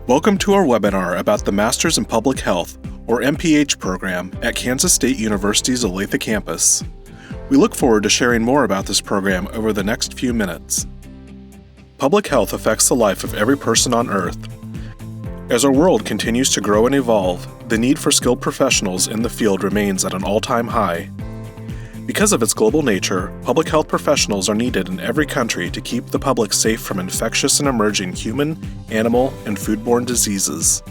Welcome to our webinar about the Masters in Public Health, or MPH program at Kansas State University's Olathe campus. We look forward to sharing more about this program over the next few minutes. Public health affects the life of every person on Earth. As our world continues to grow and evolve, the need for skilled professionals in the field remains at an all-time high. Because of its global nature, public health professionals are needed in every country to keep the public safe from infectious and emerging human, animal, and foodborne diseases.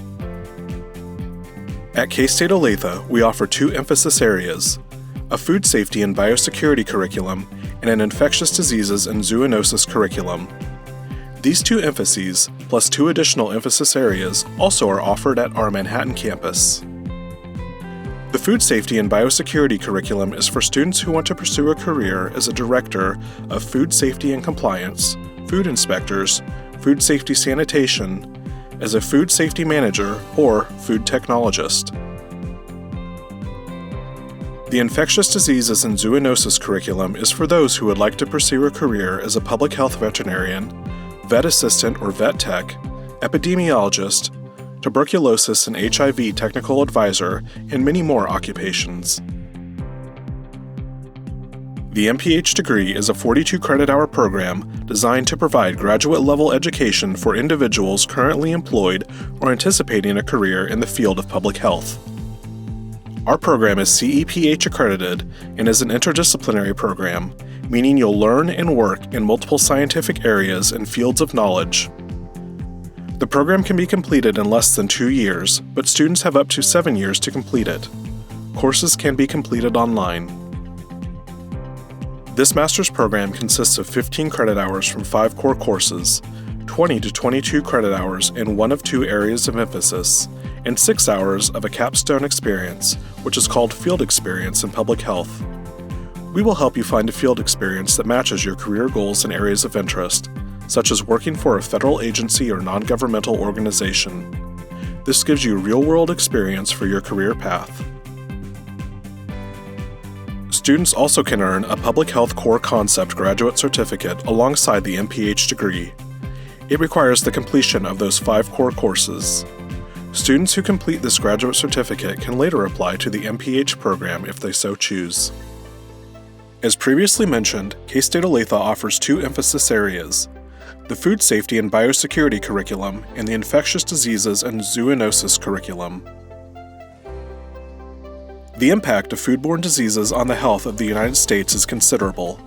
At K-State Olathe, we offer two emphasis areas: a food safety and biosecurity curriculum and an infectious diseases and zoonosis curriculum. These two emphases, plus two additional emphasis areas, also are offered at our Manhattan campus. The Food Safety and Biosecurity curriculum is for students who want to pursue a career as a director of food safety and compliance, food inspectors, food safety sanitation, as a food safety manager, or food technologist. The Infectious Diseases and Zoonosis curriculum is for those who would like to pursue a career as a public health veterinarian, vet assistant or vet tech, epidemiologist, tuberculosis and HIV technical advisor, and many more occupations. The MPH degree is a 42 credit hour program designed to provide graduate-level education for individuals currently employed or anticipating a career in the field of public health. Our program is CEPH accredited and is an interdisciplinary program, meaning you'll learn and work in multiple scientific areas and fields of knowledge. The program can be completed in less than 2 years, but students have up to 7 years to complete it. Courses can be completed online. This master's program consists of 15 credit hours from 5 core courses, 20 to 22 credit hours in one of 2 areas of emphasis, and 6 hours of a capstone experience, which is called field experience in public health. We will help you find a field experience that matches your career goals and areas of interest, such as working for a federal agency or non-governmental organization. This gives you real-world experience for your career path. Students also can earn a Public Health Core Concept graduate certificate alongside the MPH degree. It requires the completion of those 5 core courses. Students who complete this graduate certificate can later apply to the MPH program if they so choose. As previously mentioned, K-State Olathe offers 2 emphasis areas: the Food Safety and Biosecurity curriculum and the Infectious Diseases and Zoonosis curriculum. The impact of foodborne diseases on the health of the United States is considerable.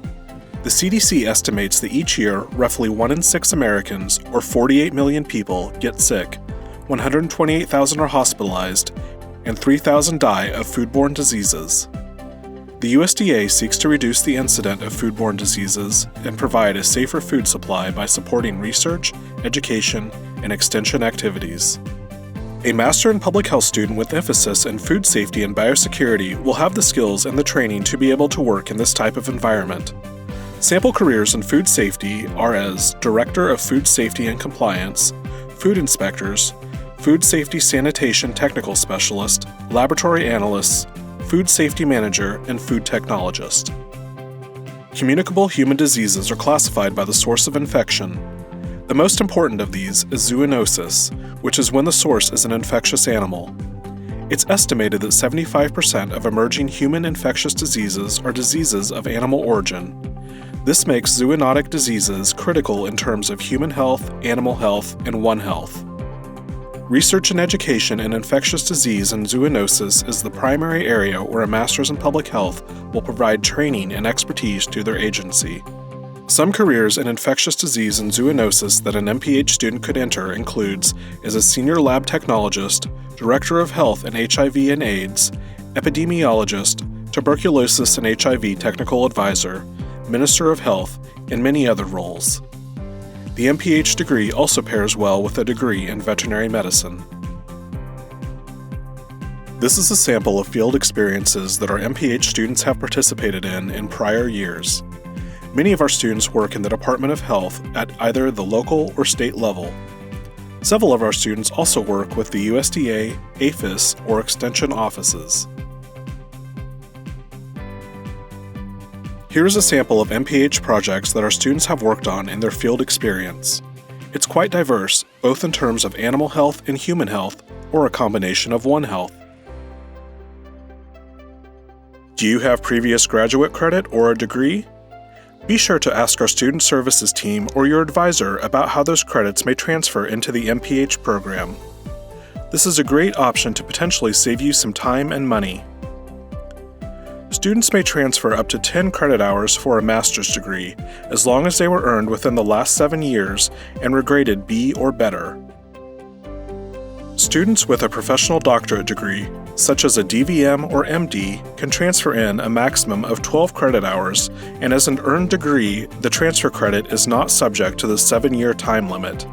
The CDC estimates that each year, roughly 1 in 6 Americans, or 48 million people, get sick, 128,000 are hospitalized, and 3,000 die of foodborne diseases. The USDA seeks to reduce the incidence of foodborne diseases and provide a safer food supply by supporting research, education, and extension activities. A Master in Public Health student with emphasis in food safety and biosecurity will have the skills and the training to be able to work in this type of environment. Sample careers in food safety are as Director of Food Safety and Compliance, Food Inspectors, Food Safety Sanitation Technical Specialist, Laboratory Analysts, Food Safety Manager, and Food Technologist. Communicable human diseases are classified by the source of infection. The most important of these is zoonosis, which is when the source is an infectious animal. It's estimated that 75% of emerging human infectious diseases are diseases of animal origin. This makes zoonotic diseases critical in terms of human health, animal health, and One Health. Research and education in infectious disease and zoonosis is the primary area where a Master's in Public Health will provide training and expertise to their agency. Some careers in infectious disease and zoonosis that an MPH student could enter includes as a Senior Lab Technologist, Director of Health and HIV and AIDS, Epidemiologist, Tuberculosis and HIV Technical Advisor, Minister of Health, and many other roles. The MPH degree also pairs well with a degree in veterinary medicine. This is a sample of field experiences that our MPH students have participated in prior years. Many of our students work in the Department of Health at either the local or state level. Several of our students also work with the USDA, APHIS, or Extension offices. Here is a sample of MPH projects that our students have worked on in their field experience. It's quite diverse, both in terms of animal health and human health, or a combination of one health. Do you have previous graduate credit or a degree? Be sure to ask our Student Services team or your advisor about how those credits may transfer into the MPH program. This is a great option to potentially save you some time and money. Students may transfer up to 10 credit hours for a master's degree, as long as they were earned within the last 7 years and were graded B or better. Students with a professional doctorate degree, such as a DVM or MD, can transfer in a maximum of 12 credit hours, and as an earned degree, the transfer credit is not subject to the 7-year time limit.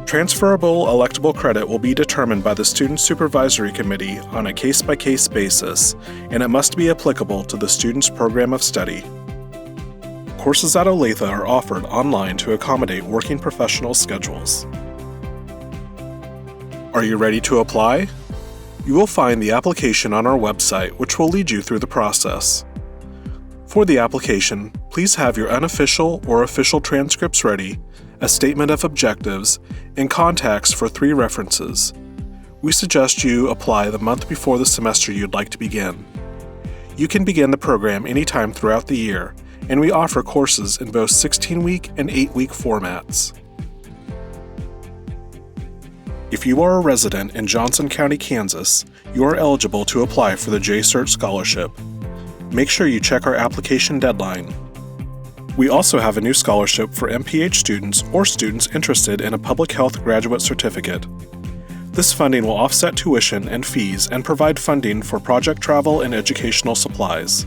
Transferable electable credit will be determined by the Student Supervisory Committee on a case-by-case basis, and it must be applicable to the student's program of study. Courses at Olathe are offered online to accommodate working professional schedules. Are you ready to apply? You will find the application on our website, which will lead you through the process. For the application, please have your unofficial or official transcripts ready, a statement of objectives, and contacts for 3 references. We suggest you apply the month before the semester you'd like to begin. You can begin the program anytime throughout the year, and we offer courses in both 16-week and 8-week formats. If you are a resident in Johnson County, Kansas, you are eligible to apply for the J-Cert Scholarship. Make sure you check our application deadline. We also have a new scholarship for MPH students or students interested in a public health graduate certificate. This funding will offset tuition and fees and provide funding for project travel and educational supplies.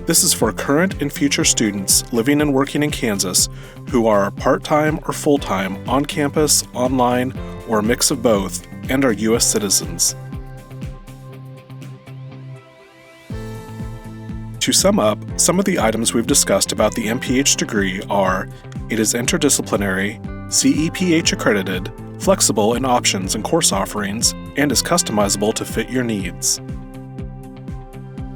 This is for current and future students living and working in Kansas who are part-time or full-time, on campus, online, or a mix of both, and are U.S. citizens. To sum up, some of the items we've discussed about the MPH degree are: it is interdisciplinary, CEPH accredited, flexible in options and course offerings, and is customizable to fit your needs.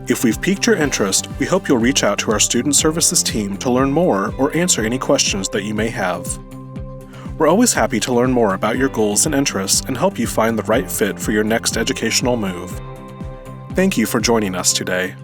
If we've piqued your interest, we hope you'll reach out to our Student Services team to learn more or answer any questions that you may have. We're always happy to learn more about your goals and interests and help you find the right fit for your next educational move. Thank you for joining us today.